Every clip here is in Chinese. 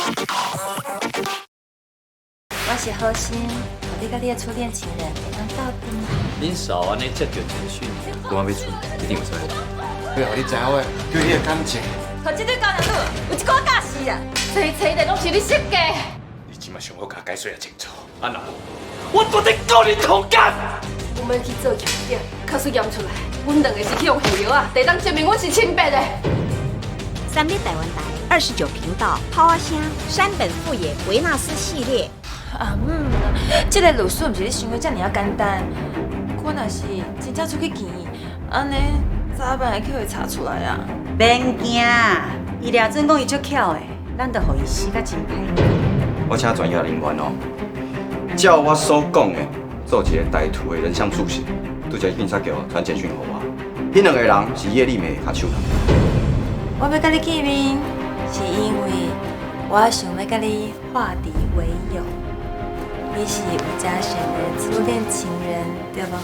我是好心，我你甲你的初恋情人会当斗阵。恁嫂安尼接到简讯，公安要出，一定有错。要互你知影话，叫你的感情。和这对高粱女有一个假死啊！吹吹的拢是你设计。你即马想好甲解说清楚。安娜，我绝对告你通奸！我们去做检验，确实验出来，阮两个是去用下药啊，得当证明阮是清白的。三立台湾台29频道，抛啊声山本富野维纳斯系列。这个律师毋是你想的遮尔啊简单。我若是真正出去见，安尼早晚会去会查出来啊。免惊，伊俩真讲伊足巧的，咱着互伊死甲真歹。我请专业人员哦，照我所讲的做一个歹徒的人像塑形，拄则警察局传简讯给我，迄两个人是叶丽美的脚手。我要甲你见面，是因为我想要甲你化敌为友。你是吴嘉璇的初恋情人，对不？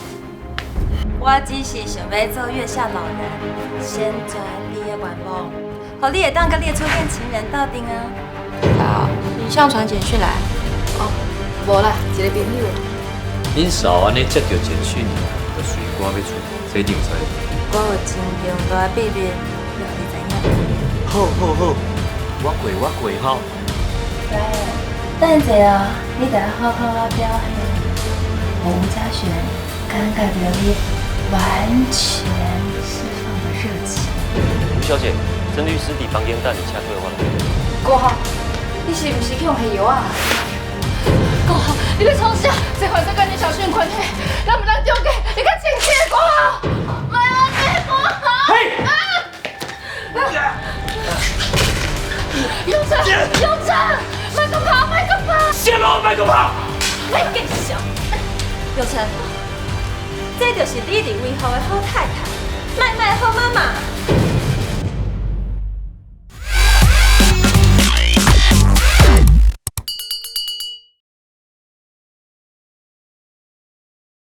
我只是想要做月下老人，先抓你的愿望，互你会当甲你的初恋情人斗阵啊！好，你上传简讯来。哦，无啦，一个朋友。恁嫂安尼接到简讯，就随公安要出，这一定有错。我有真重大秘密，要互你知影。好，我过吼。来，等一下哦，你得好好啊表现。我吴嘉璇感觉到你完全释放了热情。吴小姐，曾律师伫房间等你，请退我了。郭浩，你是不是去用下药啊？郭浩，你咧创啥？这款在跟你小训款体，咱不能丢给你看清晰郭浩，没有给郭浩。嘿！永成，麦克跑！泄露麦克跑！别继续。永成，这就是你认为好的好太太。